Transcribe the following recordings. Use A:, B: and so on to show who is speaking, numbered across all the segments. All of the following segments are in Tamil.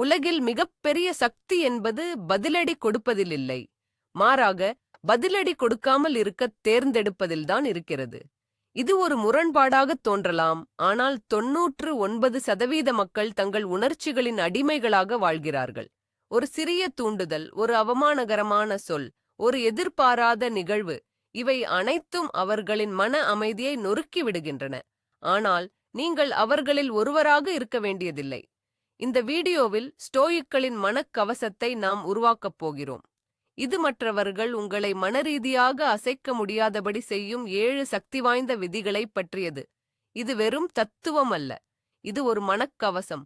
A: உலகில் மிகப்பெரிய சக்தி என்பது பதிலடி கொடுப்பதில் இல்லை, மாறாக பதிலடி கொடுக்காமல் இருக்கத் தேர்ந்தெடுப்பதில்தான் இருக்கிறது. இது ஒரு முரண்பாடாகத் தோன்றலாம், ஆனால் 99% மக்கள் தங்கள் உணர்ச்சிகளின் அடிமைகளாக வாழ்கிறார்கள். ஒரு சிறிய தூண்டுதல், ஒரு அவமானகரமான சொல், ஒரு எதிர்பாராத நிகழ்வு, இவை அனைத்தும் அவர்களின் மன அமைதியை நொறுக்கி விடுகின்றன. ஆனால் நீங்கள் அவர்களில் ஒருவராக இருக்க வேண்டியதில்லை. இந்த வீடியோவில் ஸ்டோயிக்களின் மனக்கவசத்தை நாம் உருவாக்கப் போகிறோம். இது மற்றவர்கள் உங்களை மனரீதியாக அசைக்க முடியாதபடி செய்யும் 7 சக்திவாய்ந்த விதிகளைப் பற்றியது. இது வெறும் தத்துவம் அல்ல, இது ஒரு மனக்கவசம்,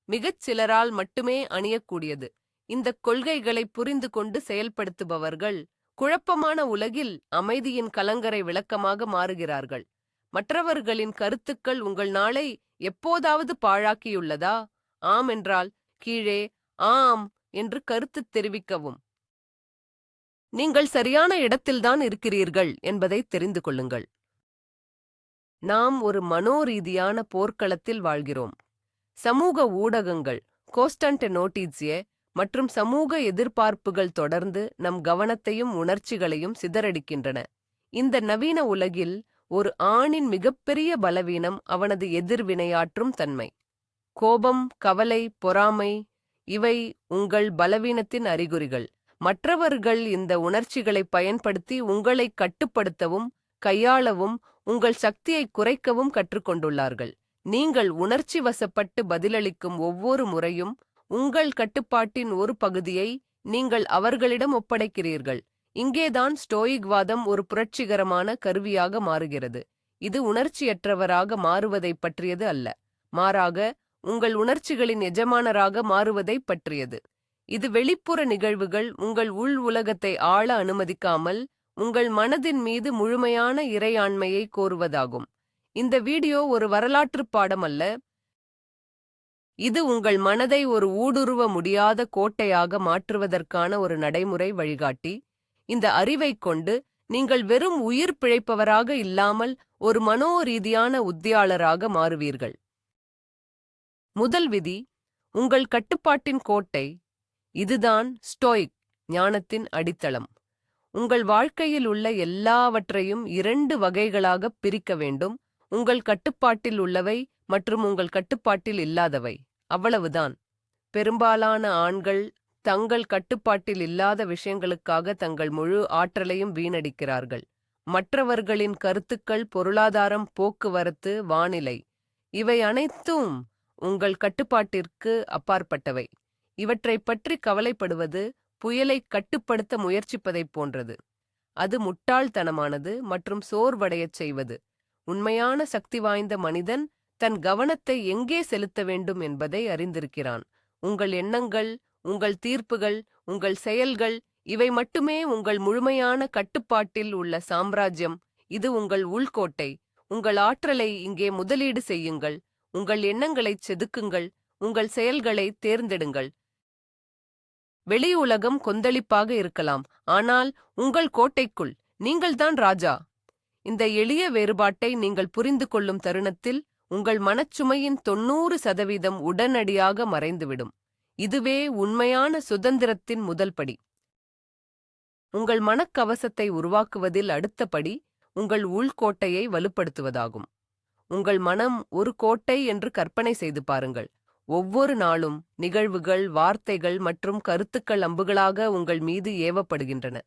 A: மிகச் சிலரால் மட்டுமே அணியக்கூடியது. இந்த கொள்கைகளை புரிந்து கொண்டு செயல்படுத்துபவர்கள் குழப்பமான உலகில் அமைதியின் கலங்கரை விளக்கமாக மாறுகிறார்கள். மற்றவர்களின் கருத்துக்கள் உங்கள் நாளை எப்போதாவது பாழாக்கியுள்ளதா? ஆம் என்றால் கீழே ஆம் என்று கருத்து தெரிவிக்கவும். நீங்கள் சரியான இடத்தில்தான் இருக்கிறீர்கள் என்பதை தெரிந்து கொள்ளுங்கள். நாம் ஒரு மனோரீதியான போர்க்களத்தில் வாழ்கிறோம். சமூக ஊடகங்கள், கோஸ்டன்ட் நோட்டீசிய மற்றும் சமூக எதிர்பார்ப்புகள் தொடர்ந்து நம் கவனத்தையும் உணர்ச்சிகளையும் சிதறடிக்கின்றன. இந்த நவீன உலகில் ஒரு ஆணின் மிகப்பெரிய பலவீனம் அவனது எதிர்வினையாற்றும் தன்மை. கோபம், கவலை, பொறாமை, இவை உங்கள் பலவீனத்தின் அறிகுறிகள். மற்றவர்கள் இந்த உணர்ச்சிகளை பயன்படுத்தி உங்களை கட்டுப்படுத்தவும் கையாளவும் உங்கள் சக்தியை குறைக்கவும் கற்றுக்கொண்டுள்ளார்கள். நீங்கள் உணர்ச்சி வசப்பட்டு பதிலளிக்கும் ஒவ்வொரு முறையும் உங்கள் கட்டுப்பாட்டின் ஒரு பகுதியை நீங்கள் அவர்களிடம் ஒப்படைக்கிறீர்கள். இங்கேதான் ஸ்டோயிக்வாதம் ஒரு புரட்சிகரமான கருவியாக மாறுகிறது. இது உணர்ச்சியற்றவராக மாறுவதைப் பற்றியது அல்ல, மாறாக உங்கள் உணர்ச்சிகளின் எஜமானராக மாறுவதைப் பற்றியது. இது வெளிப்புற நிகழ்வுகள் உங்கள் உள் உலகத்தை ஆள அனுமதிக்காமல் உங்கள் மனதின் மீது முழுமையான இறையாண்மையை கோருவதாகும். இந்த வீடியோ ஒரு வரலாற்றுப் பாடம் அல்ல, இது உங்கள் மனதை ஒரு ஊடுருவ முடியாத கோட்டையாக மாற்றுவதற்கான ஒரு நடைமுறை வழிகாட்டி. இந்த அறிவைக் கொண்டு நீங்கள் வெறும் உயிர் பிழைப்பவராக இல்லாமல் ஒரு மனோரீதியான உத்தியாளராக மாறுவீர்கள். முதல் விதி, உங்கள் கட்டுப்பாட்டின் கோட்டை. இதுதான் ஸ்டோயிக் ஞானத்தின் அடித்தளம். உங்கள் வாழ்க்கையில் உள்ள எல்லாவற்றையும் 2 வகைகளாக பிரிக்க வேண்டும்: உங்கள் கட்டுப்பாட்டில் உள்ளவை மற்றும் உங்கள் கட்டுப்பாட்டில் இல்லாதவை. அவ்வளவுதான். பெரும்பாலான ஆண்கள் தங்கள் கட்டுப்பாட்டில் இல்லாத விஷயங்களுக்காக தங்கள் முழு ஆற்றலையும் வீணடிக்கிறார்கள். மற்றவர்களின் கருத்துக்கள், பொருளாதாரம், போக்குவரத்து, வானிலை, இவை அனைத்தும் உங்கள் கட்டுப்பாட்டிற்கு அப்பாற்பட்டவை. இவற்றைப் பற்றி கவலைப்படுவது புயலை கட்டுப்படுத்த முயற்சிப்பதைப் போன்றது. அது முட்டாள்தனமானது மற்றும் சோர்வடையச் செய்வது. உண்மையான சக்தி வாய்ந்த மனிதன் தன் கவனத்தை எங்கே செலுத்த வேண்டும் என்பதை அறிந்திருக்கிறான். உங்கள் எண்ணங்கள், உங்கள் தீர்ப்புகள், உங்கள் செயல்கள், இவை மட்டுமே உங்கள் முழுமையான கட்டுப்பாட்டில் உள்ள சாம்ராஜ்யம். இது உங்கள் உள்கோட்டை. உங்கள் ஆற்றலை இங்கே முதலீடு செய்யுங்கள். உங்கள் எண்ணங்களைச் செதுக்குங்கள். உங்கள் செயல்களை தேர்ந்தெடுங்கள். வெளி உலகம் கொந்தளிப்பாக இருக்கலாம், ஆனால் உங்கள் கோட்டைக்குள் நீங்கள்தான் ராஜா. இந்த எளிய வேறுபாட்டை நீங்கள் புரிந்து கொள்ளும் தருணத்தில் உங்கள் மனச்சுமையின் 90% உடனடியாக மறைந்துவிடும். இதுவே உண்மையான சுதந்திரத்தின் முதல் படி. உங்கள் மனக்கவசத்தை உருவாக்குவதில் அடுத்த படி உங்கள் உள்கோட்டையை வலுப்படுத்துவதாகும். உங்கள் மனம் ஒரு கோட்டை என்று கற்பனை செய்து பாருங்கள். ஒவ்வொரு நாளும் நிகழ்வுகள், வார்த்தைகள் மற்றும் கருத்துக்கள் அம்புகளாக உங்கள் மீது ஏவப்படுகின்றன.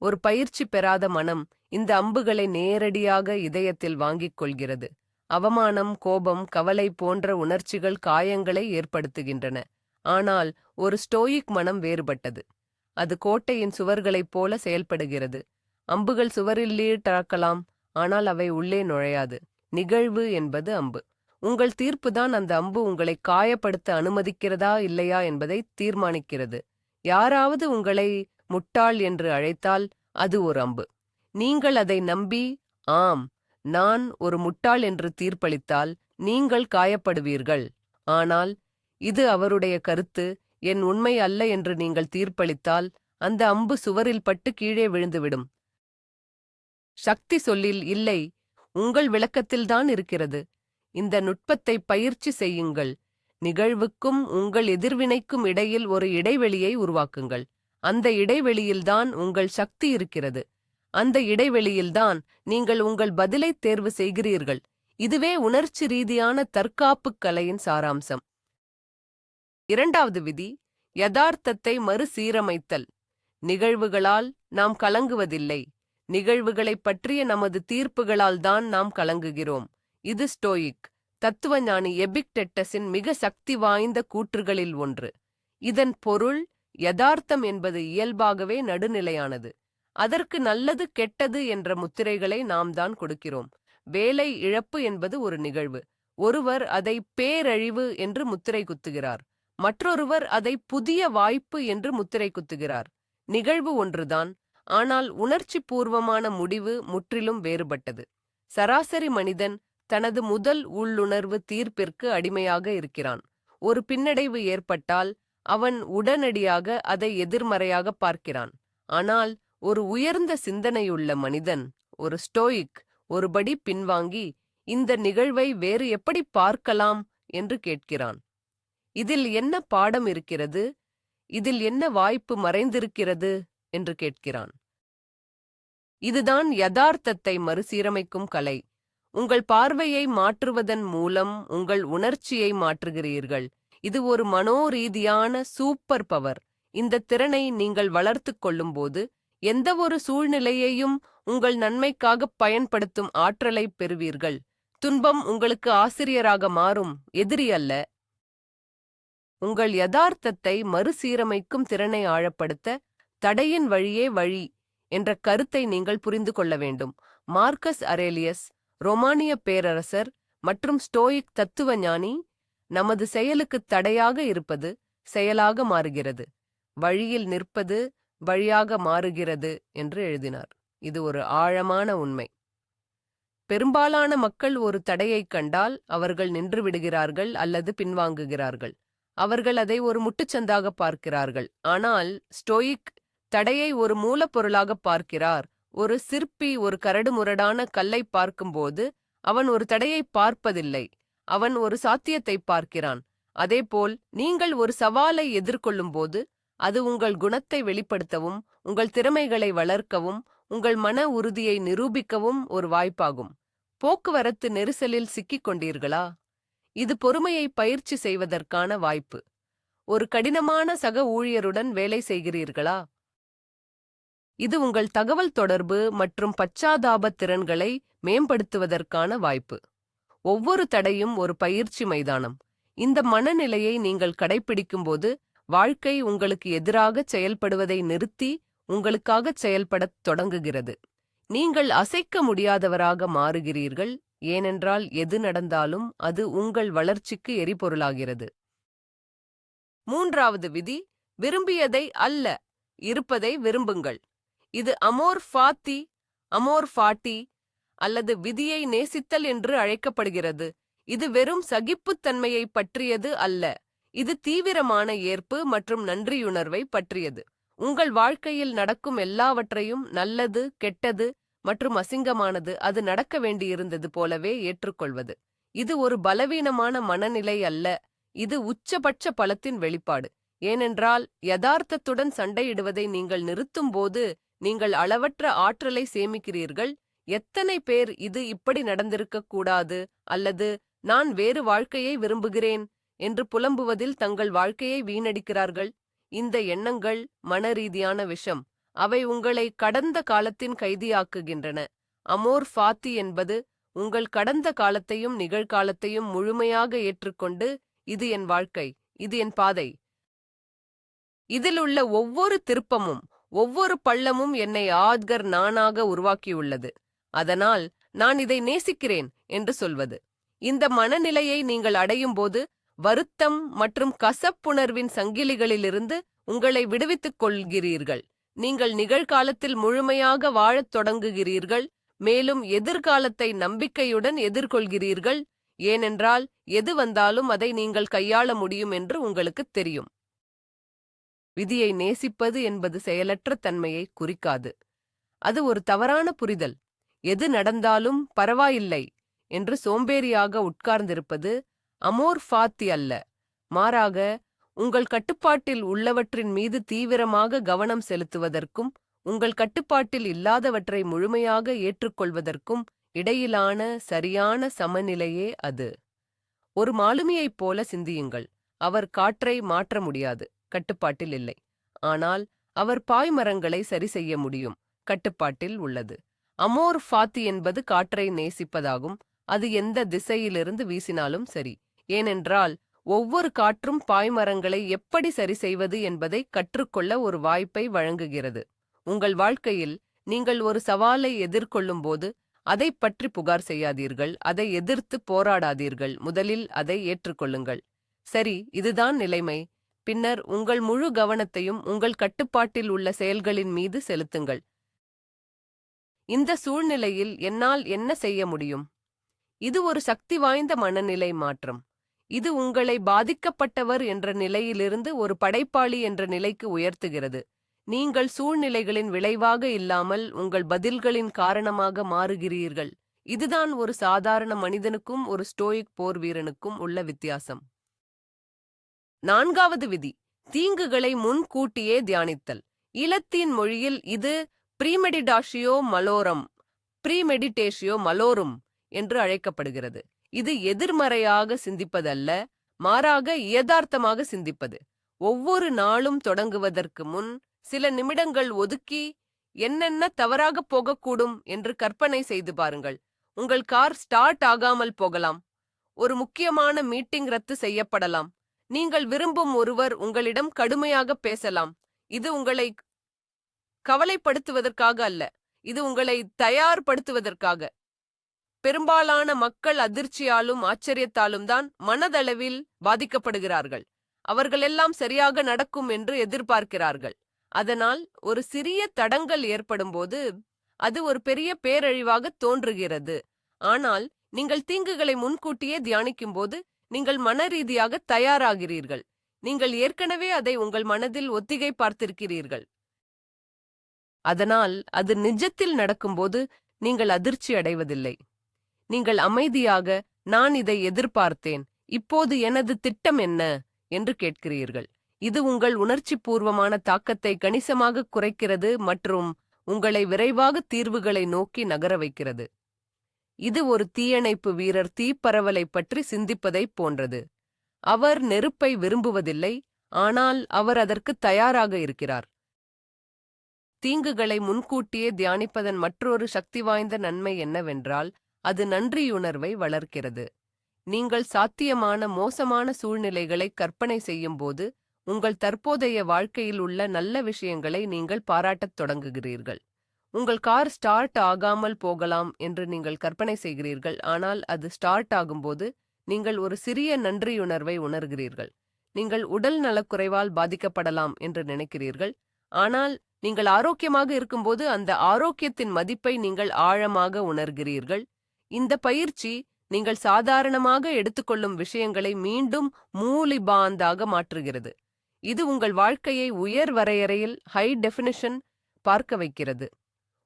A: ஒரு பயிற்சி பெறாத மனம் இந்த அம்புகளை நேரடியாக இதயத்தில் வாங்கிக் கொள்கிறது. அவமானம், கோபம், கவலை போன்ற உணர்ச்சிகள் காயங்களை ஏற்படுத்துகின்றன. ஆனால் ஒரு ஸ்டோயிக் மனம் வேறுபட்டது. அது கோட்டையின் சுவர்களைப் போல செயல்படுகிறது. அம்புகள் சுவரிலே தாக்கலாம், ஆனால் அவை உள்ளே நுழையாது. நிகழ்வு என்பது அம்பு. உங்கள் தீர்ப்புதான் அந்த அம்பு உங்களை காயப்படுத்த அனுமதிக்கிறதா இல்லையா என்பதை தீர்மானிக்கிறது. யாராவது உங்களை முட்டாள் என்று அழைத்தால் அது ஒரு அம்பு. நீங்கள் அதை நம்பி ஆம், நான் ஒரு முட்டாள் என்று தீர்ப்பளித்தால் நீங்கள் காயப்படுவீர்கள். ஆனால் இது அவருடைய கருத்து, என் உண்மை அல்ல என்று நீங்கள் தீர்ப்பளித்தால் அந்த அம்பு சுவரில் பட்டு கீழே விழுந்துவிடும். சக்தி சொல்லில் இல்லை, உங்கள் விளக்கத்தில்தான் இருக்கிறது. இந்த நுட்பத்தை பயிற்சி செய்யுங்கள். நிகழ்வுக்கும் உங்கள் எதிர்வினைக்கும் இடையில் ஒரு இடைவெளியை உருவாக்குங்கள். அந்த இடைவெளியில்தான் உங்கள் சக்தி இருக்கிறது. அந்த இடைவெளியில்தான் நீங்கள் உங்கள் பதிலை தேர்வு செய்கிறீர்கள். இதுவே உணர்ச்சி ரீதியான தற்காப்புக் கலையின் சாராம்சம். இரண்டாவது விதி, யதார்த்தத்தை மறுசீரமைத்தல். நிகழ்வுகளால் நாம் கலங்குவதில்லை. நிகழ்வுகளைப் பற்றிய நமது தீர்ப்புகளால் தான் நாம் கலங்குகிறோம். இது ஸ்டோயிக் தத்துவஞானி எபிக்டெட்டஸின் மிக சக்தி வாய்ந்த கூற்றுகளில் ஒன்று. இதன் பொருள், யதார்த்தம் என்பது இயல்பாகவே நடுநிலையானது. அதற்கு நல்லது கெட்டது என்ற முத்திரைகளை நாம் தான் கொடுக்கிறோம். வேலை இழப்பு என்பது ஒரு நிகழ்வு. ஒருவர் அதை பேரழிவு என்று முத்திரை குத்துகிறார். மற்றொருவர் அதை புதிய வாய்ப்பு என்று முத்திரை குத்துகிறார். நிகழ்வு ஒன்றுதான், ஆனால் உணர்ச்சி பூர்வமான முடிவு முற்றிலும் வேறுபட்டது. சராசரி மனிதன் தனது முதல் உள்ளுணர்வு தீர்ப்பிற்கு அடிமையாக இருக்கிறான். ஒரு பின்னடைவு ஏற்பட்டால் அவன் உடனடியாக அதை எதிர்மறையாக பார்க்கிறான். ஆனால் ஒரு உயர்ந்த சிந்தனையுள்ள மனிதன், ஒரு ஸ்டோயிக், ஒருபடி பின்வாங்கி இந்த நிகழ்வை வேறு எப்படி பார்க்கலாம் என்று கேட்கிறான். இதில் என்ன பாடம் இருக்கிறது? இதில் என்ன வாய்ப்பு மறைந்திருக்கிறது என்று கேட்கிறான். இதுதான் யதார்த்தத்தை மறுசீரமைக்கும் கலை. உங்கள் பார்வையை மாற்றுவதன் மூலம் உங்கள் உணர்ச்சியை மாற்றுகிறீர்கள். இது ஒரு மனோரீதியான சூப்பர் பவர். இந்த திறனை நீங்கள் வளர்த்துக் கொள்ளும்போது எந்தவொரு சூழ்நிலையையும் உங்கள் நன்மைக்காக பயன்படுத்தும் ஆற்றலை பெறுவீர்கள். துன்பம் உங்களுக்கு ஆசிரியராக மாறும், எதிரி அல்ல. உங்கள் யதார்த்தத்தை மறுசீரமைக்கும் திறனை ஆழப்படுத்த தடையின் வழியே வழி என்ற கருத்தை நீங்கள் புரிந்து கொள்ள வேண்டும். மார்க்கஸ் அரேலியஸ், ரோமானிய பேரரசர் மற்றும் ஸ்டோயிக் தத்துவஞானி, நமது செயலுக்கு தடையாக இருப்பது செயலாக மாறுகிறது, வழியில் நிற்பது வழியாக மாறுகிறது என்று எழுதினார். இது ஒரு ஆழமான உண்மை. பெரும்பாலான மக்கள் ஒரு தடையைக் கண்டால் அவர்கள் நின்று விடுகிறார்கள் அல்லது பின்வாங்குகிறார்கள். அவர்கள் அதை ஒரு முட்டுச்சந்தாக பார்க்கிறார்கள். ஆனால் ஸ்டோயிக் தடையை ஒரு மூலப்பொருளாக பார்க்கிறார். ஒரு சிற்பி ஒரு கரடுமுரடான கல்லை பார்க்கும்போது அவன் ஒரு தடையை பார்ப்பதில்லை, அவன் ஒரு சாத்தியத்தை பார்க்கிறான். அதேபோல் நீங்கள் ஒரு சவாலை எதிர்கொள்ளும்போது அது உங்கள் குணத்தை வெளிப்படுத்தவும், உங்கள் திறமைகளை வளர்க்கவும், உங்கள் மன உறுதியை நிரூபிக்கவும் ஒரு வாய்ப்பாகும். போக்குவரத்து நெரிசலில் சிக்கிக் கொண்டீர்களா? இது பொறுமையை பயிற்சி செய்வதற்கான வாய்ப்பு. ஒரு கடினமான சக ஊழியருடன் வேலை செய்கிறீர்களா? இது உங்கள் தகவல் தொடர்பு மற்றும் பச்சாதாப திறன்களை மேம்படுத்துவதற்கான வாய்ப்பு. ஒவ்வொரு தடையும் ஒரு பயிற்சி மைதானம். இந்த மனநிலையை நீங்கள் கடைப்பிடிக்கும்போது வாழ்க்கை உங்களுக்கு எதிராக செயல்படுவதை நிறுத்தி உங்களுக்காகச் செயல்படத் தொடங்குகிறது. நீங்கள் அசைக்க முடியாதவராக மாறுகிறீர்கள், ஏனென்றால் எது நடந்தாலும் அது உங்கள் வளர்ச்சிக்கு எரிபொருளாகிறது. மூன்றாவது விதி, விரும்பியதை அல்ல, இருப்பதை விரும்புங்கள். இது அமோர் ஃபாட்டி அல்லது விதியை நேசித்தல் என்று அழைக்கப்படுகிறது. இது வெறும் சகிப்புத்தன்மையை பற்றியது அல்ல, இது தீவிரமான ஏற்பு மற்றும் நன்றியுணர்வை பற்றியது. உங்கள் வாழ்க்கையில் நடக்கும் எல்லாவற்றையும், நல்லது, கெட்டது மற்றும் அசிங்கமானது, அது நடக்க வேண்டியிருந்தது போலவே ஏற்றுக்கொள்வது. இது ஒரு பலவீனமான மனநிலை அல்ல, இது உச்சபட்ச பலத்தின் வெளிப்பாடு. ஏனென்றால் யதார்த்தத்துடன் சண்டையிடுவதை நீங்கள் நிறுத்தும்போது நீங்கள் அளவற்ற ஆற்றலை சேமிக்கிறீர்கள். எத்தனை பேர் இது இப்படி நடந்திருக்கக் கூடாது அல்லது நான் வேறு வாழ்க்கையை விரும்புகிறேன் என்று புலம்புவதில் தங்கள் வாழ்க்கையை வீணடிக்கிறார்கள்? இந்த எண்ணங்கள் மனரீதியான விஷம். அவை உங்களை கடந்த காலத்தின் கைதியாக்குகின்றன. அமோர் ஃபாத்தி என்பது உங்கள் கடந்த காலத்தையும் நிகழ்காலத்தையும் முழுமையாக ஏற்றுக்கொண்டு, இது என் வாழ்க்கை, இது என் பாதை. இதில் உள்ள ஒவ்வொரு திருப்பமும், ஒவ்வொரு பள்ளமும் என்னை ஆத்கர் நானாக உருவாக்கியுள்ளது. அதனால் நான் இதை நேசிக்கிறேன் என்று சொல்வது. இந்த மனநிலையை நீங்கள் அடையும்போது வருத்தம் மற்றும் கசப்புணர்வின் சங்கிலிகளிலிருந்து உங்களை விடுவித்துக் கொள்கிறீர்கள். நீங்கள் நிகழ்காலத்தில் முழுமையாக வாழத் தொடங்குகிறீர்கள், மேலும் எதிர்காலத்தை நம்பிக்கையுடன் எதிர்கொள்கிறீர்கள். ஏனென்றால் எது வந்தாலும் அதை நீங்கள் கையாள முடியும் என்று உங்களுக்குத் தெரியும். விதியை நேசிப்பது என்பது செயலற்ற தன்மையை குறிக்காது. அது ஒரு தவறான புரிதல். எது நடந்தாலும் பரவாயில்லை என்று சோம்பேறியாக உட்கார்ந்திருப்பது அமோர் ஃபாத்தி அல்ல, மாறாக, உங்கள் கட்டுப்பாட்டில் உள்ளவற்றின் மீது தீவிரமாக கவனம் செலுத்துவதற்கும் உங்கள் கட்டுப்பாட்டில் இல்லாதவற்றை முழுமையாக ஏற்றுக்கொள்வதற்கும் இடையிலான சரியான சமநிலையே அது. ஒரு மாலுமியைப் போல சிந்தியுங்கள். அவர் காற்றை மாற்ற முடியாது, கட்டுப்பாட்டில் இல்லை. ஆனால் அவர் பாய்மரங்களை சரி செய்ய முடியும், கட்டுப்பாட்டில் உள்ளது. அமோர் ஃபாத்தி என்பது காற்றை நேசிப்பதாகும். அது எந்த திசையிலிருந்து வீசினாலும் சரி. ஏனென்றால் ஒவ்வொரு காற்றும் பாய்மரங்களை எப்படி சரி செய்வது என்பதை கற்றுக்கொள்ள ஒரு வாய்ப்பை வழங்குகிறது. உங்கள் வாழ்க்கையில் நீங்கள் ஒரு சவாலை எதிர்கொள்ளும்போது அதைப் பற்றி புகார் செய்யாதீர்கள், அதை எதிர்த்து போராடாதீர்கள். முதலில் அதை ஏற்றுக்கொள்ளுங்கள். சரி, இதுதான் நிலைமை. பின்னர் உங்கள் முழு கவனத்தையும் உங்கள் கட்டுப்பாட்டில் உள்ள செயல்களின் மீது செலுத்துங்கள். இந்த சூழ்நிலையில் என்னால் என்ன செய்ய முடியும்? இது ஒரு சக்தி வாய்ந்த மனநிலை மாற்றம். இது உங்களை பாதிக்கப்பட்டவர் என்ற நிலையிலிருந்து ஒரு படைப்பாளி என்ற நிலைக்கு உயர்த்துகிறது. நீங்கள் சூழ்நிலைகளின் விளைவாக இல்லாமல் உங்கள் பதில்களின் காரணமாக மாறுகிறீர்கள். இதுதான் ஒரு சாதாரண மனிதனுக்கும் ஒரு ஸ்டோயிக் போர் வீரனுக்கும் உள்ள வித்தியாசம். 4வது விதி, தீங்குகளை முன்கூட்டியே தியானித்தல். இலத்தீன் மொழியில் இது ப்ரீமெடிடேஷியோ மலோரும் என்று அழைக்கப்படுகிறது. இது எதிர்மறையாக சிந்திப்பதல்ல, மாறாக யதார்த்தமாக சிந்திப்பது. ஒவ்வொரு நாளும் தொடங்குவதற்கு முன் சில நிமிடங்கள் ஒதுக்கி என்னென்ன தவறாகப் போகக்கூடும் என்று கற்பனை செய்து பாருங்கள். உங்கள் கார் ஸ்டார்ட் ஆகாமல் போகலாம். ஒரு முக்கியமான மீட்டிங் ரத்து செய்யப்படலாம். நீங்கள் விரும்பும் ஒருவர் உங்களிடம் கடுமையாக பேசலாம். இது உங்களை கவலைப்படுத்துவதற்காக அல்ல, இது உங்களை தயார்படுத்துவதற்காக. பெரும்பாலான மக்கள் அதிர்ச்சியாலும் ஆச்சரியத்தாலும் தான் மனதளவில் பாதிக்கப்படுகிறார்கள். அவர்களெல்லாம் சரியாக நடக்கும் என்று எதிர்பார்க்கிறார்கள். அதனால் ஒரு சிறிய தடங்கல் ஏற்படும்போது அது ஒரு பெரிய பேரழிவாக தோன்றுகிறது. ஆனால் நீங்கள் தீங்குகளை முன்கூட்டியே தியானிக்கும்போது நீங்கள் மனரீதியாக தயாராகிறீர்கள். நீங்கள் ஏற்கனவே அதை உங்கள் மனதில் ஒத்திகை பார்த்திருக்கிறீர்கள். அதனால் அது நிஜத்தில் நடக்கும்போது நீங்கள் அதிர்ச்சி அடைவதில்லை. நீங்கள் அமைதியாக, நான் இதை எதிர்பார்த்தேன், இப்போது எனது திட்டம் என்ன என்று கேட்கிறீர்கள். இது உங்கள் உணர்ச்சிபூர்வமான தாக்கத்தை கணிசமாக குறைக்கிறது மற்றும் உங்களை விரைவாக தீர்வுகளை நோக்கி நகர வைக்கிறது. இது ஒரு தீயணைப்பு வீரர் தீப்பரவலை பற்றி சிந்திப்பதைப் போன்றது. அவர் நெருப்பை விரும்புவதில்லை, ஆனால் அவர் அதற்கு தயாராக இருக்கிறார். தீங்குகளை முன்கூட்டியே தியானிப்பதன் மற்றொரு சக்தி வாய்ந்த நன்மை என்னவென்றால் அது நன்றியுணர்வை வளர்க்கிறது. நீங்கள் சாத்தியமான மோசமான சூழ்நிலைகளை கற்பனை செய்யும்போது உங்கள் தற்போதைய வாழ்க்கையில் உள்ள நல்ல விஷயங்களை நீங்கள் பாராட்டத் தொடங்குகிறீர்கள். உங்கள் கார் ஸ்டார்ட் ஆகாமல் போகலாம் என்று நீங்கள் கற்பனை செய்கிறீர்கள், ஆனால் அது ஸ்டார்ட் ஆகும்போது நீங்கள் ஒரு சிறிய நன்றியுணர்வை உணர்கிறீர்கள். நீங்கள் உடல் நலக்குறைவால் பாதிக்கப்படலாம் என்று நினைக்கிறீர்கள், ஆனால் நீங்கள் ஆரோக்கியமாக இருக்கும்போது அந்த ஆரோக்கியத்தின் மதிப்பை நீங்கள் ஆழமாக உணர்கிறீர்கள். இந்த பயிற்சி நீங்கள் சாதாரணமாக எடுத்துக்கொள்ளும் விஷயங்களை மீண்டும் மூலிபாந்தாக மாற்றுகிறது. இது உங்கள் வாழ்க்கையை உயர் வரையறையில் ஹை டெஃபினிஷன் பார்க்க வைக்கிறது.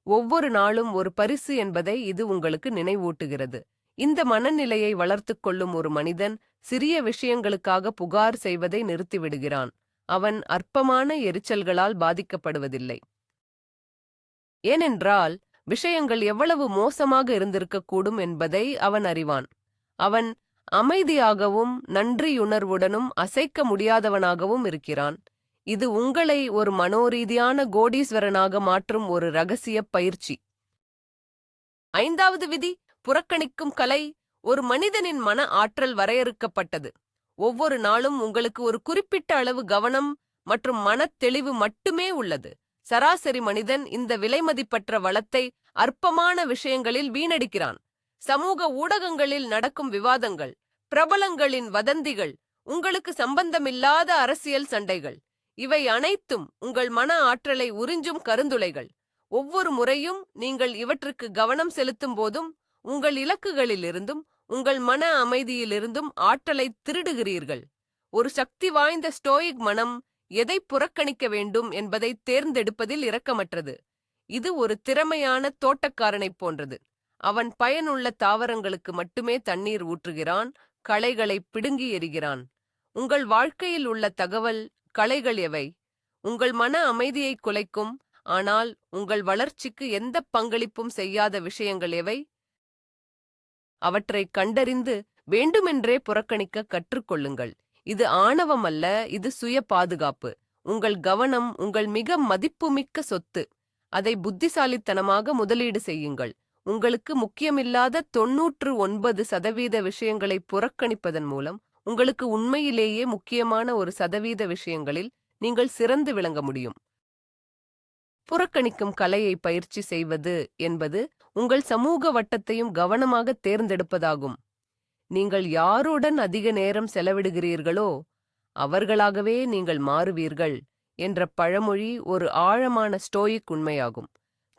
A: ஒவ்வொரு நாளும் ஒரு பரிசு என்பதை இது உங்களுக்கு நினைவூட்டுகிறது. இந்த மனநிலையை வளர்த்துக் கொள்ளும் ஒரு மனிதன் சிறிய விஷயங்களுக்காக புகார் செய்வதை நிறுத்திவிடுகிறான். அவன் அற்பமான எரிச்சல்களால் பாதிக்கப்படுவதில்லை. ஏனென்றால் விஷயங்கள் எவ்வளவு மோசமாக இருந்திருக்கக்கூடும் என்பதை அவன் அறிவான். அவன் அமைதியாகவும் நன்றியுணர்வுடனும் அசைக்க முடியாதவனாகவும் இருக்கிறான். இது உங்களை ஒரு மனோரீதியான கோடீஸ்வரனாக மாற்றும் ஒரு ரகசிய பயிற்சி. 5வது விதி, புறக்கணிக்கும் கலை. ஒரு மனிதனின் மன ஆற்றல் வரையறுக்கப்பட்டது. ஒவ்வொரு நாளும் உங்களுக்கு ஒரு குறிப்பிட்ட அளவு கவனம் மற்றும் மனத்தெளிவு மட்டுமே உள்ளது. சராசரி மனிதன் இந்த விலைமதிப்பற்ற வளத்தை அற்பமான விஷயங்களில் வீணடிக்கிறான். சமூக ஊடகங்களில் நடக்கும் விவாதங்கள், பிரபலங்களின் வதந்திகள், உங்களுக்கு சம்பந்தமில்லாத அரசியல் சண்டைகள், இவை அனைத்தும் உங்கள் மன ஆற்றலை உறிஞ்சும் கருந்துளைகள். ஒவ்வொரு முறையும் நீங்கள் இவற்றுக்கு கவனம் செலுத்தும் போதும் உங்கள் இலக்குகளிலிருந்தும் உங்கள் மன அமைதியிலிருந்தும் ஆற்றலை திருடுகிறீர்கள். ஒரு சக்தி வாய்ந்த ஸ்டோயிக் மனம் எதை புறக்கணிக்க வேண்டும் என்பதை தேர்ந்தெடுப்பதில் இரக்கமற்றது. இது ஒரு திறமையான தோட்டக்காரனைப் போன்றது. அவன் பயனுள்ள தாவரங்களுக்கு மட்டுமே தண்ணீர் ஊற்றுகிறான், களைகளை பிடுங்கி எறிகிறான். உங்கள் வாழ்க்கையில் உள்ள தகவல் களைகள் எவை? உங்கள் மன அமைதியை குலைக்கும், ஆனால் உங்கள் வளர்ச்சிக்கு எந்த பங்களிப்பும் செய்யாத விஷயங்கள் எவை? அவற்றைக் கண்டறிந்து வேண்டுமென்றே புறக்கணிக்க கற்றுக்கொள்ளுங்கள். இது ஆணவம் அல்ல, இது சுய பாதுகாப்பு. உங்கள் கவனம் உங்கள் மிக மதிப்புமிக்க சொத்து. அதை புத்திசாலித்தனமாக முதலீடு செய்யுங்கள். உங்களுக்கு முக்கியமில்லாத 99% விஷயங்களை புறக்கணிப்பதன் மூலம் உங்களுக்கு உண்மையிலேயே முக்கியமான 1% விஷயங்களில் நீங்கள் சிறந்து விளங்க முடியும். புறக்கணிக்கும் கலையை பயிற்சி செய்வது என்பது உங்கள் சமூக வட்டத்தையும் கவனமாக தேர்ந்தெடுப்பதாகும். நீங்கள் யாருடன் அதிக நேரம் செலவிடுகிறீர்களோ அவர்களாகவே நீங்கள் மாறுவீர்கள் என்ற பழமொழி ஒரு ஆழமான ஸ்டோயிக் உண்மையாகும்.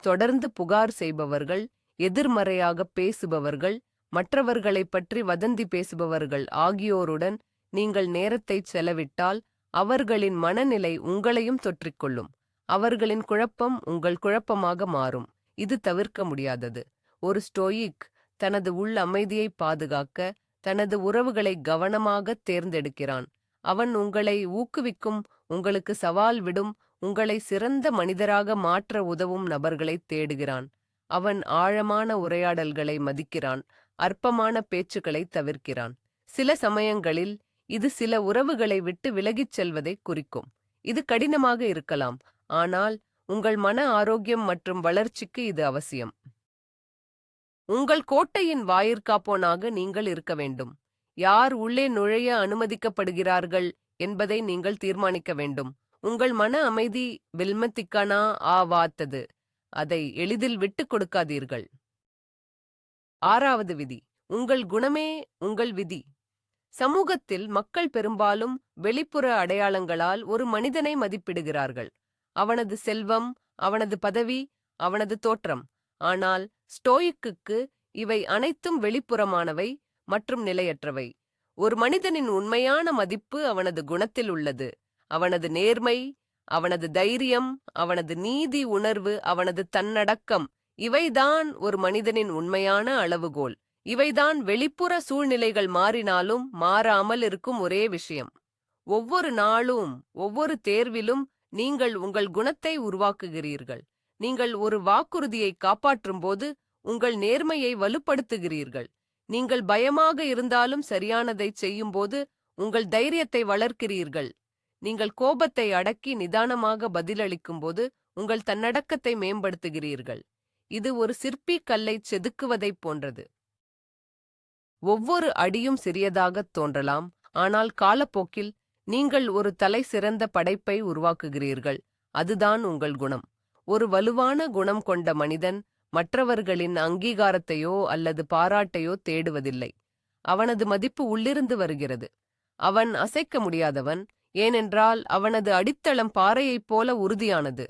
A: தொடர்ந்து புகார் செய்பவர்கள், எதிர்மறையாக பேசுபவர்கள், மற்றவர்களைப் பற்றி வதந்தி பேசுபவர்கள் ஆகியோருடன் நீங்கள் நேரத்தை செலவிட்டால் அவர்களின் மனநிலை உங்களையும் தொற்றிக்கொள்ளும். அவர்களின் குழப்பம் உங்கள் குழப்பமாக மாறும். இது தவிர்க்க முடியாதது. ஒரு ஸ்டோயிக் தனது உள் அமைதியை பாதுகாக்க தனது உறவுகளை கவனமாக தேர்ந்தெடுக்கிறான். அவன் உங்களை ஊக்குவிக்கும், உங்களுக்கு சவால் விடும், உங்களை சிறந்த மனிதராக மாற்ற உதவும் நபர்களை தேடுகிறான். அவன் ஆழமான உரையாடல்களை மதிக்கிறான், அற்பமான பேச்சுக்களை தவிர்க்கிறான். சில சமயங்களில் இது சில உறவுகளை விட்டு விலகிச் செல்வதை குறிக்கும். இது கடினமாக இருக்கலாம், ஆனால் உங்கள் மன ஆரோக்கியம் மற்றும் வளர்ச்சிக்கு இது அவசியம். உங்கள் கோட்டையின் வாயிற்காப்போனாக நீங்கள் இருக்க வேண்டும். யார் உள்ளே நுழைய அனுமதிக்கப்படுகிறார்கள் என்பதை நீங்கள் தீர்மானிக்க வேண்டும். உங்கள் மன அமைதி வில்மத்திக்கானா ஆவாத்தது. அதை எளிதில் விட்டுக் கொடுக்காதீர்கள். 6வது விதி, உங்கள் குணமே உங்கள் விதி. சமூகத்தில் மக்கள் பெரும்பாலும் வெளிப்புற அடையாளங்களால் ஒரு மனிதனை மதிப்பிடுகிறார்கள். அவனது செல்வம், அவனது பதவி, அவனது தோற்றம். ஆனால் ஸ்டோயிக்குக்கு இவை அனைத்தும் வெளிப்புறமானவை மற்றும் நிலையற்றவை. ஒரு மனிதனின் உண்மையான மதிப்பு அவனது குணத்தில் உள்ளது. அவனது நேர்மை, அவனது தைரியம், அவனது நீதி உணர்வு, அவனது தன்னடக்கம். இவைதான் ஒரு மனிதனின் உண்மையான அளவுகோல். இவைதான் வெளிப்புற சூழ்நிலைகள் மாறினாலும் மாறாமல் இருக்கும் ஒரே விஷயம். ஒவ்வொரு நாளும், ஒவ்வொரு தேர்விலும் நீங்கள் உங்கள் குணத்தை உருவாக்குகிறீர்கள். நீங்கள் ஒரு வாக்குறுதியை காப்பாற்றும்போது உங்கள் நேர்மையை வலுப்படுத்துகிறீர்கள். நீங்கள் பயமாக இருந்தாலும் சரியானதை செய்யும்போது உங்கள் தைரியத்தை வளர்க்கிறீர்கள். நீங்கள் கோபத்தை அடக்கி நிதானமாக பதிலளிக்கும்போது உங்கள் தன்னடக்கத்தை மேம்படுத்துகிறீர்கள். இது ஒரு சிற்பி கல்லை செதுக்குவதைப் போன்றது. ஒவ்வொரு அடியும் சிறியதாகத் தோன்றலாம், ஆனால் காலப்போக்கில் நீங்கள் ஒரு தலைசிறந்த படைப்பை உருவாக்குகிறீர்கள். அதுதான் உங்கள் குணம். ஒரு வலுவான குணம் கொண்ட மனிதன் மற்றவர்களின் அங்கீகாரத்தையோ அல்லது பாராட்டையோ தேடுவதில்லை. அவனது மதிப்பு உள்ளிருந்து வருகிறது. அவன் அசைக்க முடியாதவன், ஏனென்றால் அவனது அடித்தளம் பாறையைப் போல உறுதியானது.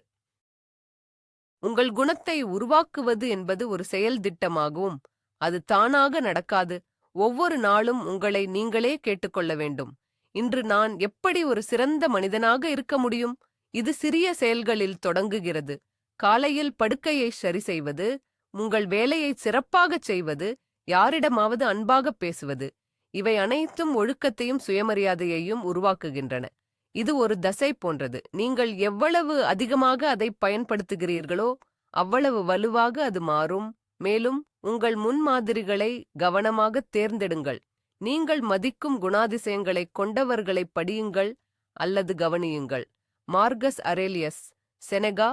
A: உங்கள் குணத்தை உருவாக்குவது என்பது ஒரு செயல் திட்டமாகும். அது தானாக நடக்காது. ஒவ்வொரு நாளும் உங்களை நீங்களே கேட்டுக்கொள்ள வேண்டும். இன்று நான் எப்படி ஒரு சிறந்த மனிதனாக இருக்க முடியும்? இது சிறிய செயல்களில் தொடங்குகிறது. காலையில் படுக்கையை சரி செய்வது, உங்கள் வேலையை சிறப்பாகச் செய்வது, யாரிடமாவது அன்பாகப் பேசுவது. இவை அனைத்தும் ஒழுக்கத்தையும் சுயமரியாதையையும் உருவாக்குகின்றன. இது ஒரு தசை போன்றது. நீங்கள் எவ்வளவு அதிகமாக அதை பயன்படுத்துகிறீர்களோ அவ்வளவு வலுவாக அது மாறும். மேலும் உங்கள் முன்மாதிரிகளை கவனமாக தேர்ந்தெடுங்கள். நீங்கள் மதிக்கும் குணாதிசயங்களைக் கொண்டவர்களைப் படியுங்கள் அல்லது கவனியுங்கள். மார்கஸ் அரேலியஸ், செனகா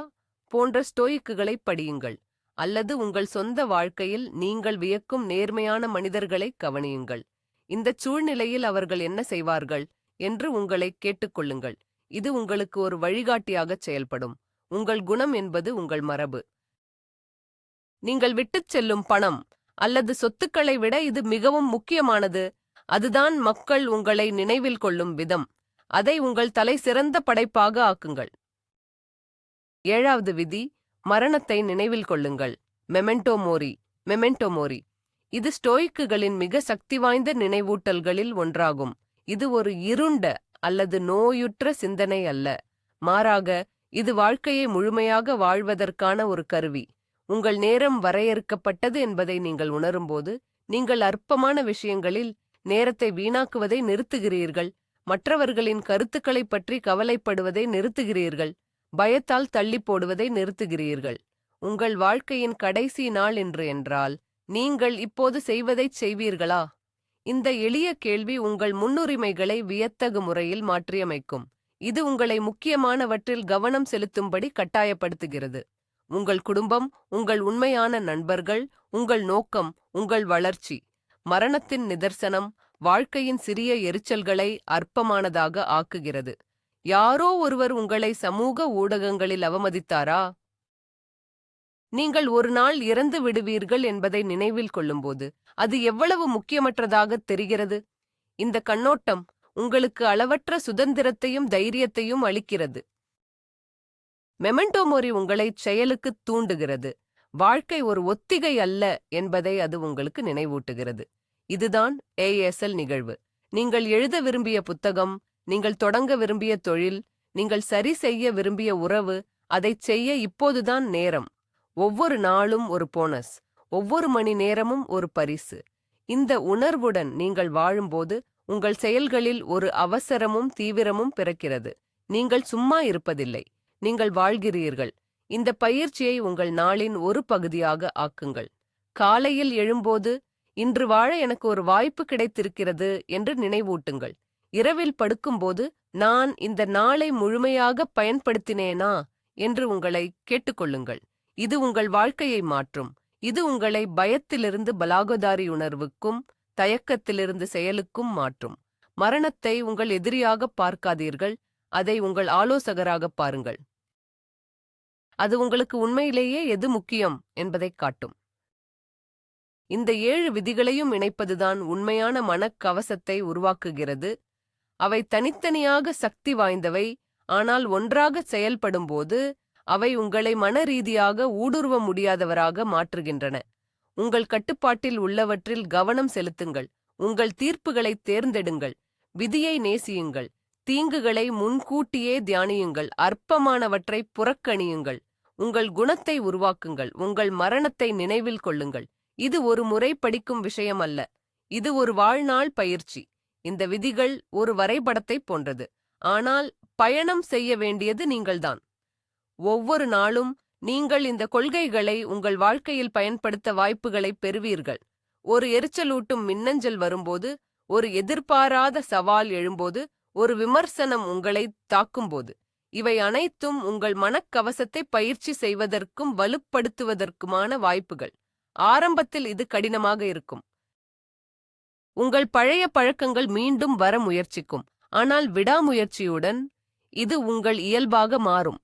A: போன்ற ஸ்டோயிக்குகளை படியுங்கள். அல்லது உங்கள் சொந்த வாழ்க்கையில் நீங்கள் வியக்கும் நேர்மையான மனிதர்களை கவனியுங்கள். இந்தச் சூழ்நிலையில் அவர்கள் என்ன செய்வார்கள் என்று உங்களை கேட்டுக்கொள்ளுங்கள். இது உங்களுக்கு ஒரு வழிகாட்டியாகச் செயல்படும். உங்கள் குணம் என்பது உங்கள் மரபு. நீங்கள் விட்டுச் செல்லும் பணம் அல்லது சொத்துக்களை விட இது மிகவும் முக்கியமானது. அதுதான் மக்கள் உங்களை நினைவில் கொள்ளும் விதம். அதை உங்கள் தலை சிறந்த படைப்பாக ஆக்குங்கள். 7வது விதி, மரணத்தை நினைவில் கொள்ளுங்கள். மெமெண்டோ மோரி. மெமெண்டோ மோரி. இது ஸ்டோயிக்குகளின் மிக சக்தி வாய்ந்த நினைவூட்டல்களில் ஒன்றாகும். இது ஒரு இருண்ட அல்லது நோயுற்ற சிந்தனை அல்ல. மாறாக, இது வாழ்க்கையை முழுமையாக வாழ்வதற்கான ஒரு கருவி. உங்கள் நேரம் வரையறுக்கப்பட்டது என்பதை நீங்கள் உணரும்போது நீங்கள் அற்பமான விஷயங்களில் நேரத்தை வீணாக்குவதை நிறுத்துகிறீர்கள். மற்றவர்களின் கருத்துக்களைப் பற்றி கவலைப்படுவதை நிறுத்துகிறீர்கள். பயத்தால் தள்ளிப் போடுவதை நிறுத்துகிறீர்கள். உங்கள் வாழ்க்கையின் கடைசி நாள் இன்று என்றால் நீங்கள் இப்போது செய்வதைச் செய்வீர்களா? இந்த எளிய கேள்வி உங்கள் முன்னுரிமைகளை வியத்தகு முறையில் மாற்றியமைக்கும். இது உங்களை முக்கியமானவற்றில் கவனம் செலுத்தும்படி கட்டாயப்படுத்துகிறது. உங்கள் குடும்பம், உங்கள் உண்மையான நண்பர்கள், உங்கள் நோக்கம், உங்கள் வளர்ச்சி. மரணத்தின் நிதர்சனம் வாழ்க்கையின் சிறிய எரிச்சல்களை அற்பமானதாக ஆக்குகிறது. யாரோ ஒருவர் உங்களை சமூக ஊடகங்களில் அவமதித்தாரா? நீங்கள் ஒரு நாள் இறந்து விடுவீர்கள் என்பதை நினைவில் கொள்ளும்போது அது எவ்வளவு முக்கியமற்றதாகத் தெரிகிறது. இந்த கண்ணோட்டம் உங்களுக்கு அளவற்ற சுதந்திரத்தையும் தைரியத்தையும் அளிக்கிறது. மெமெண்டோ மோரி உங்களைச் செயலுக்குத் தூண்டுகிறது. வாழ்க்கை ஒரு ஒத்திகை அல்ல என்பதை அது உங்களுக்கு நினைவூட்டுகிறது. இதுதான் ASL நிகழ்வு. நீங்கள் எழுத விரும்பிய புத்தகம், நீங்கள் தொடங்க விரும்பிய தொழில், நீங்கள் சரி செய்ய விரும்பிய உறவு, அதைச் செய்ய இப்போதுதான் நேரம். ஒவ்வொரு நாளும் ஒரு போனஸ், ஒவ்வொரு மணி நேரமும் ஒரு பரிசு. இந்த உணர்வுடன் நீங்கள் வாழும்போது உங்கள் செயல்களில் ஒரு அவசரமும் தீவிரமும் பிறக்கிறது. நீங்கள் சும்மா இருப்பதில்லை, நீங்கள் வாழ்கிறீர்கள். இந்த பயிற்சியை உங்கள் நாளின் ஒரு பகுதியாக ஆக்குங்கள். காலையில் எழும்போது இன்று வாழ எனக்கு ஒரு வாய்ப்பு கிடைத்திருக்கிறது என்று நினைவூட்டுங்கள். இரவில் படுக்கும்போது நான் இந்த நாளை முழுமையாக பயன்படுத்தினேனா என்று உங்களை கேட்டுக்கொள்ளுங்கள். இது உங்கள் வாழ்க்கையை மாற்றும். இது உங்களை பயத்திலிருந்து பலாகதாரி உணர்வுக்கும் தயக்கத்திலிருந்து செயலுக்கும் மாற்றும். மரணத்தை உங்கள் எதிரியாகப் பார்க்காதீர்கள், அதை உங்கள் ஆலோசகராகப் பாருங்கள். அது உங்களுக்கு உண்மையிலேயே எது முக்கியம் என்பதைக் காட்டும். இந்த 7 விதிகளையும் இணைப்பதுதான் உண்மையான மனக்கவசத்தை உருவாக்குகிறது. அவை தனித்தனியாக சக்தி வாய்ந்தவை, ஆனால் ஒன்றாக செயல்படும்போது அவை உங்களை மனரீதியாக ஊடுருவ முடியாதவராக மாற்றுகின்றன. உங்கள் கட்டுப்பாட்டில் உள்ளவற்றில் கவனம் செலுத்துங்கள். உங்கள் தீர்ப்புகளைத் தேர்ந்தெடுங்கள். விதியை நேசியுங்கள். தீங்குகளை முன்கூட்டியே தியானியுங்கள். அற்பமானவற்றை புறக்கணியுங்கள். உங்கள் குணத்தை உருவாக்குங்கள். உங்கள் மரணத்தை நினைவில் கொள்ளுங்கள். இது ஒரு முறை படிக்கும் விஷயம் அல்ல. இது ஒரு வாழ்நாள் பயிற்சி. இந்த விதிகள் ஒரு வரைபடத்தைப் போன்றது. ஆனால் பயணம் செய்ய வேண்டியது நீங்கள்தான். ஒவ்வொரு நாளும் நீங்கள் இந்த கொள்கைகளை உங்கள் வாழ்க்கையில் பயன்படுத்த வாய்ப்புகளை பெறுவீர்கள். ஒரு எரிச்சலூட்டும் மின்னஞ்சல் வரும்போது, ஒரு எதிர்பாராத சவால் எழும்போது, ஒரு விமர்சனம் உங்களை தாக்கும்போது, இவை அனைத்தும் உங்கள் மனக்கவசத்தை பயிற்சி செய்வதற்கும் வலுப்படுத்துவதற்குமான வாய்ப்புகள். ஆரம்பத்தில் இது கடினமாக இருக்கும். உங்கள் பழைய பழக்கங்கள் மீண்டும் வர முயற்சிக்கும். ஆனால் விடாமுயற்சியுடன் இது உங்கள் இயல்பாக மாறும்.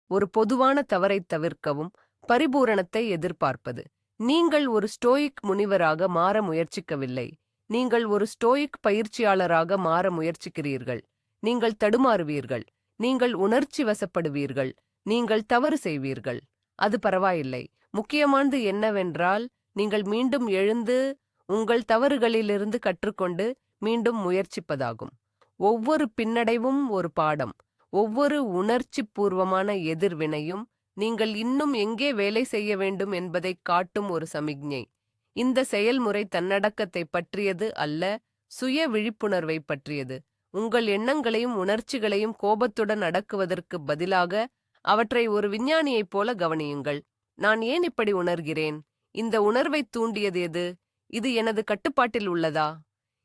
A: ஒரு பொதுவான தவறைத் தவிர்க்கவும். பரிபூரணத்தை எதிர்பார்ப்பது. நீங்கள் ஒரு ஸ்டோயிக் முனிவராக மாற முயற்சிக்கவில்லை. நீங்கள் ஒரு ஸ்டோயிக் பயிற்சியாளராக மாற முயற்சிக்கிறீர்கள். நீங்கள் தடுமாறுவீர்கள். நீங்கள் உணர்ச்சி வசப்படுவீர்கள். நீங்கள் தவறு செய்வீர்கள். அது பரவாயில்லை. முக்கியமானது என்னவென்றால் நீங்கள் மீண்டும் எழுந்து உங்கள் தவறுகளிலிருந்து கற்றுக்கொண்டு மீண்டும் முயற்சிப்பதாகும். ஒவ்வொரு பின்னடைவும் ஒரு பாடம். ஒவ்வொரு உணர்ச்சிபூர்வமான எதிர்வினையும் நீங்கள் இன்னும் எங்கே வேலை செய்ய வேண்டும் என்பதைக் காட்டும் ஒரு சமிக்ஞை. இந்த செயல்முறை தன்னடக்கத்தை பற்றியது அல்ல, சுய விழிப்புணர்வை பற்றியது. உங்கள் எண்ணங்களையும் உணர்ச்சிகளையும் கோபத்துடன் அடக்குவதற்கு பதிலாக அவற்றை ஒரு விஞ்ஞானியைப் போல கவனியுங்கள். நான் ஏன் இப்படி உணர்கிறேன்? இந்த உணர்வைத் தூண்டியது எது? இது எனது கட்டுப்பாட்டில் உள்ளதா?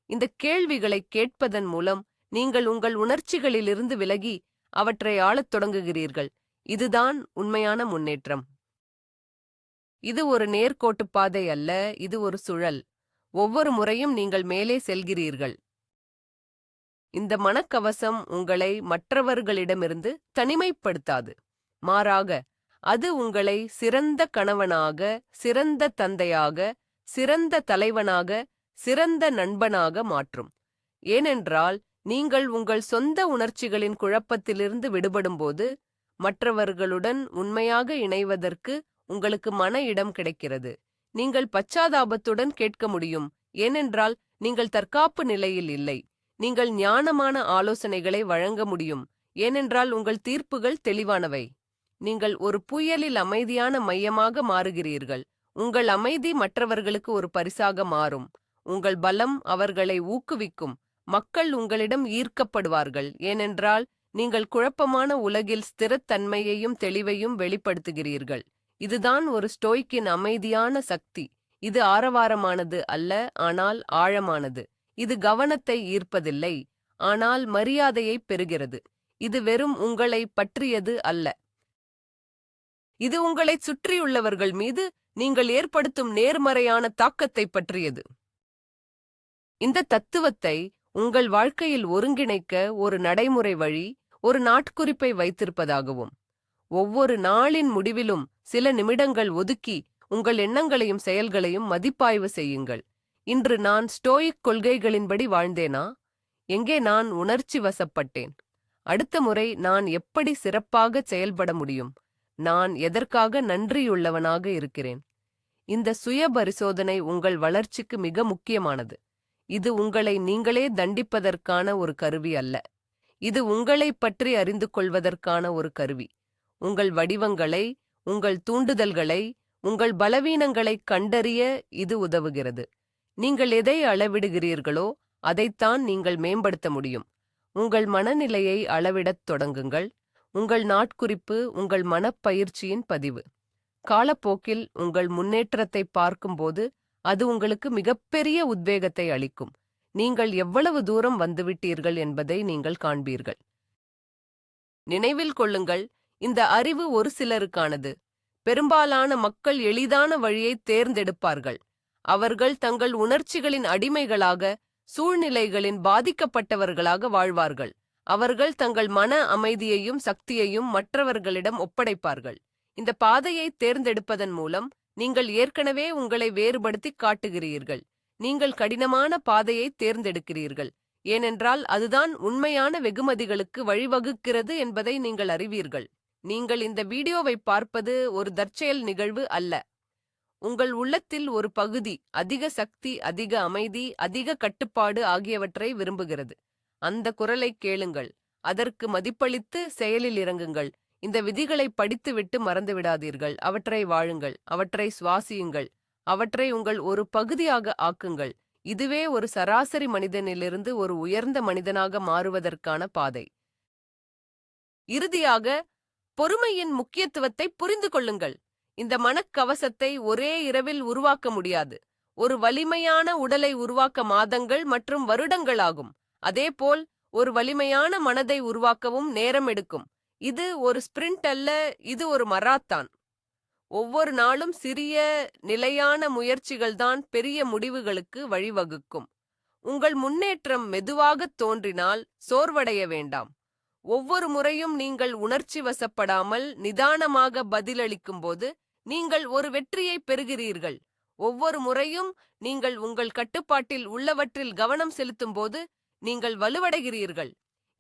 A: இந்த கேள்விகளைக் கேட்பதன் மூலம் நீங்கள் உங்கள் உணர்ச்சிகளிலிருந்து விலகி அவற்றை ஆளத் தொடங்குகிறீர்கள். இதுதான் உண்மையான முன்னேற்றம். இது ஒரு நேர்கோட்டுப்பாதை அல்ல, இது ஒரு சுழல். ஒவ்வொரு முறையும் நீங்கள் மேலே செல்கிறீர்கள். இந்த மனக்கவசம் உங்களை மற்றவர்களிடமிருந்து தனிமைப்படுத்தாது. மாறாக, அது உங்களை சிறந்த கணவனாக, சிறந்த தந்தையாக, சிறந்த தலைவனாக, சிறந்த நண்பனாக மாற்றும். ஏனென்றால் நீங்கள் உங்கள் சொந்த உணர்ச்சிகளின் குழப்பத்திலிருந்து விடுபடும்போது மற்றவர்களுடன் உண்மையாக இணைவதற்கு உங்களுக்கு மன இடம் கிடைக்கிறது. நீங்கள் பச்சாதாபத்துடன் கேட்க முடியும், ஏனென்றால் நீங்கள் தற்காப்பு நிலையில் இல்லை. நீங்கள் ஞானமான ஆலோசனைகளை வழங்க முடியும், ஏனென்றால் உங்கள் தீர்ப்புகள் தெளிவானவை. நீங்கள் ஒரு புயலில் அமைதியான மையமாக மாறுகிறீர்கள். உங்கள் அமைதி மற்றவர்களுக்கு ஒரு பரிசாக மாறும். உங்கள் பலம் அவர்களை ஊக்குவிக்கும். மக்கள் உங்களிடம் ஈர்க்கப்படுவார்கள், ஏனென்றால் நீங்கள் குழப்பமான உலகில் ஸ்திரத்தன்மையையும் தெளிவையும் வெளிப்படுத்துகிறீர்கள். இதுதான் ஒரு ஸ்டோய்க்கின் அமைதியான சக்தி. இது ஆரவாரமானது அல்ல, ஆனால் ஆழமானது. இது கவனத்தை ஈர்ப்பதில்லை, ஆனால் மரியாதையைப் பெறுகிறது. இது வெறும் உங்களை பற்றியது அல்ல. இது உங்களைச் சுற்றியுள்ளவர்கள் மீது நீங்கள் ஏற்படுத்தும் நேர்மறையான தாக்கத்தைப் பற்றியது. இந்த தத்துவத்தை உங்கள் வாழ்க்கையில் ஒருங்கிணைக்க ஒரு நடைமுறை வழி, ஒரு நாட்குறிப்பை வைத்திருப்பதாகவும், ஒவ்வொரு நாளின் முடிவிலும் சில நிமிடங்கள் ஒதுக்கி உங்கள் எண்ணங்களையும் செயல்களையும் மதிப்பாய்வு செய்யுங்கள். இன்று நான் ஸ்டோயிக் கொள்கைகளின்படி வாழ்ந்தேனா? எங்கே நான் உணர்ச்சி வசப்பட்டேன்? அடுத்த முறை நான் எப்படி சிறப்பாகச் செயல்பட முடியும்? நான் எதற்காக நன்றியுள்ளவனாக இருக்கிறேன்? இந்த சுய பரிசோதனை உங்கள் வளர்ச்சிக்கு மிக முக்கியமானது. இது உங்களை நீங்களே தண்டிப்பதற்கான ஒரு கருவி அல்ல. இது உங்களைப் பற்றி அறிந்து கொள்வதற்கான ஒரு கருவி. உங்கள் வடிவங்களை, உங்கள் தூண்டுதல்களை, உங்கள் பலவீனங்களைக் கண்டறிய இது உதவுகிறது. நீங்கள் எதை அளவிடுகிறீர்களோ அதைத்தான் நீங்கள் மேம்படுத்த முடியும். உங்கள் மனநிலையை அளவிடத் தொடங்குங்கள். உங்கள் நாட்குறிப்பு உங்கள் மனப்பயிற்சியின் பதிவு. காலப்போக்கில் உங்கள் முன்னேற்றத்தை பார்க்கும்போது அது உங்களுக்கு மிகப்பெரிய உத்வேகத்தை அளிக்கும். நீங்கள் எவ்வளவு தூரம் வந்துவிட்டீர்கள் என்பதை நீங்கள் காண்பீர்கள். நினைவில் கொள்ளுங்கள், இந்த அறிவு ஒரு சிலருக்கானது. பெரும்பாலான மக்கள் எளிதான வழியை தேர்ந்தெடுப்பார்கள். அவர்கள் தங்கள் உணர்ச்சிகளின் அடிமைகளாக, சூழ்நிலைகளின் பாதிக்கப்பட்டவர்களாக வாழ்வார்கள். அவர்கள் தங்கள் மன அமைதியையும் சக்தியையும் மற்றவர்களிடம் ஒப்படைப்பார்கள். இந்த பாதையை தேர்ந்தெடுப்பதன் மூலம் நீங்கள் ஏற்கனவே உங்களை வேறுபடுத்தி காட்டுகிறீர்கள். நீங்கள் கடினமான பாதையை தேர்ந்தெடுக்கிறீர்கள், ஏனென்றால் அதுதான் உண்மையான வெகுமதிகளுக்கு வழிவகுக்கிறது என்பதை நீங்கள் அறிவீர்கள். நீங்கள் இந்த வீடியோவை பார்ப்பது ஒரு தற்செயல் நிகழ்வு அல்ல. உங்கள் உள்ளத்தில் ஒரு பகுதி அதிக சக்தி, அதிக அமைதி, அதிக கட்டுப்பாடு ஆகியவற்றை விரும்புகிறது. அந்த குரலை கேளுங்கள், அதற்கு மதிப்பளித்து செயலில் இறங்குங்கள். இந்த விதிகளை படித்துவிட்டு மறந்துவிடாதீர்கள். அவற்றை வாழுங்கள், அவற்றை சுவாசியுங்கள், அவற்றை உங்கள் ஒரு பகுதியாக ஆக்குங்கள். இதுவே ஒரு சராசரி மனிதனிலிருந்து ஒரு உயர்ந்த மனிதனாக மாறுவதற்கான பாதை. இறுதியாக, பொறுமையின் முக்கியத்துவத்தை புரிந்து கொள்ளுங்கள். இந்த மனக்கவசத்தை ஒரே இரவில் உருவாக்க முடியாது. ஒரு வலிமையான உடலை உருவாக்க மாதங்கள் மற்றும் வருடங்கள் ஆகும். அதேபோல் ஒரு வலிமையான மனதை உருவாக்கவும் நேரம் எடுக்கும். இது ஒரு ஸ்பிரிண்ட் அல்ல, இது ஒரு மராத்தான். ஒவ்வொரு நாளும் சிறிய நிலையான முயற்சிகள்தான் பெரிய முடிவுகளுக்கு வழிவகுக்கும். உங்கள் முன்னேற்றம் மெதுவாகத் தோன்றினால் சோர்வடைய வேண்டாம். ஒவ்வொரு முறையும் நீங்கள் உணர்ச்சி வசப்படாமல் நிதானமாக பதிலளிக்கும்போது நீங்கள் ஒரு வெற்றியை பெறுகிறீர்கள். ஒவ்வொரு முறையும் நீங்கள் உங்கள் கட்டுப்பாட்டில் உள்ளவற்றில் கவனம் செலுத்தும்போது நீங்கள் வலுவடைகிறீர்கள்.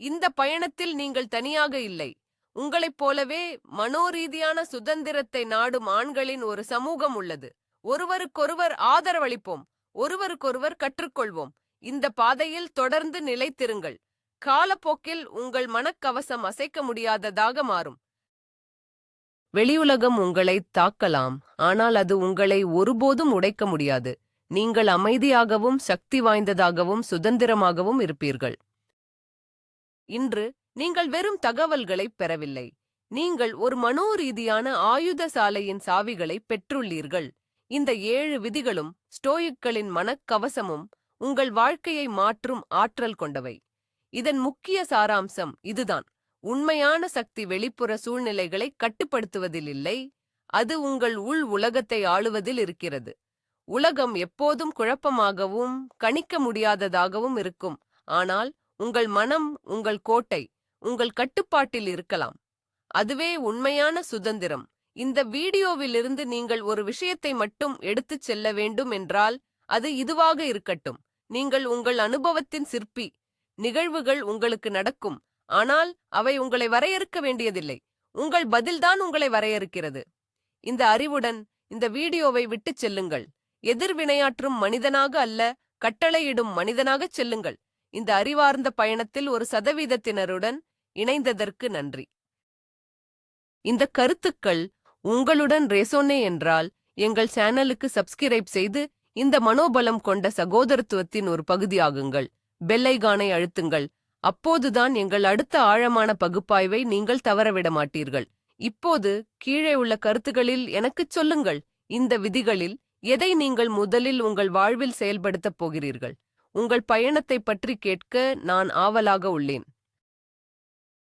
A: இந்த பயணத்தில் நீங்கள் தனியாக இல்லை. உங்களைப் போலவே மனோரீதியான சுதந்திரத்தை நாடும் ஆண்களின் ஒரு சமூகம் உள்ளது. ஒருவருக்கொருவர் ஆதரவளிப்போம், ஒருவருக்கொருவர் கற்றுக்கொள்வோம். இந்த பாதையில் தொடர்ந்து நிலைத்திருங்கள். காலப்போக்கில் உங்கள் மனக்கவசம் அசைக்க முடியாததாக மாறும். வெளியுலகம் உங்களை தாக்கலாம், ஆனால் அது உங்களை ஒருபோதும் உடைக்க முடியாது. நீங்கள் அமைதியாகவும் சக்தி வாய்ந்ததாகவும் சுதந்திரமாகவும் இருப்பீர்கள். இன்று நீங்கள் வெறும் தகவல்களைப் பெறவில்லை. நீங்கள் ஒரு மனோரீதியான ஆயுத சாலையின் சாவிகளை பெற்றுள்ளீர்கள். இந்த 7 விதிகளும் ஸ்டோயிக்களின் மனக்கவசமும் உங்கள் வாழ்க்கையை மாற்றும் ஆற்றல் கொண்டவை. இதன் முக்கிய சாராம்சம் இதுதான்: உண்மையான சக்தி வெளிப்புற சூழ்நிலைகளை கட்டுப்படுத்துவதில் இல்லை, அது உங்கள் உள் உலகத்தை ஆளுவதில் இருக்கிறது. உலகம் எப்போதும் குழப்பமாகவும் கணிக்க முடியாததாகவும் இருக்கும், ஆனால் உங்கள் மனம், உங்கள் கோட்டை, உங்கள் கட்டுப்பாட்டில் இருக்கலாம். அதுவே உண்மையான சுதந்திரம். இந்த வீடியோவிலிருந்து நீங்கள் ஒரு விஷயத்தை மட்டும் எடுத்துச் செல்ல வேண்டும் என்றால் அது இதுவாக இருக்கட்டும்: நீங்கள் உங்கள் அனுபவத்தின் சிற்பி. நிகழ்வுகள் உங்களுக்கு நடக்கும், ஆனால் அவை உங்களை வரையறுக்க வேண்டியதில்லை. உங்கள் பதில்தான் உங்களை வரையறுக்கிறது. இந்த அறிவுடன் இந்த வீடியோவை விட்டுச் செல்லுங்கள். எதிர்வினையாற்றும் மனிதனாக அல்ல, கட்டளையிடும் மனிதனாகச் செல்லுங்கள். இந்த அறிவார்ந்த பயணத்தில் 1% இணைந்ததற்கு நன்றி. இந்த கருத்துக்கள் உங்களுடன் ரெசோனே என்றால் எங்கள் சேனலுக்கு சப்ஸ்கிரைப் செய்து இந்த மனோபலம் கொண்ட சகோதரத்துவத்தின் ஒரு பகுதியாகுங்கள். பெல் ஐகானை அழுத்துங்கள். அப்போதுதான் எங்கள் அடுத்த ஆழமான பகுப்பாய்வை நீங்கள் தவறவிட மாட்டீர்கள். இப்போது கீழே உள்ள கருத்துகளில் எனக்குச் சொல்லுங்கள். இந்த விதிகளில் எதை நீங்கள் முதலில் உங்கள் வாழ்வில் செயல்படுத்தப் போகிறீர்கள்? உங்கள் பயணத்தைப் பற்றி கேட்க நான் ஆவலாக உள்ளேன்.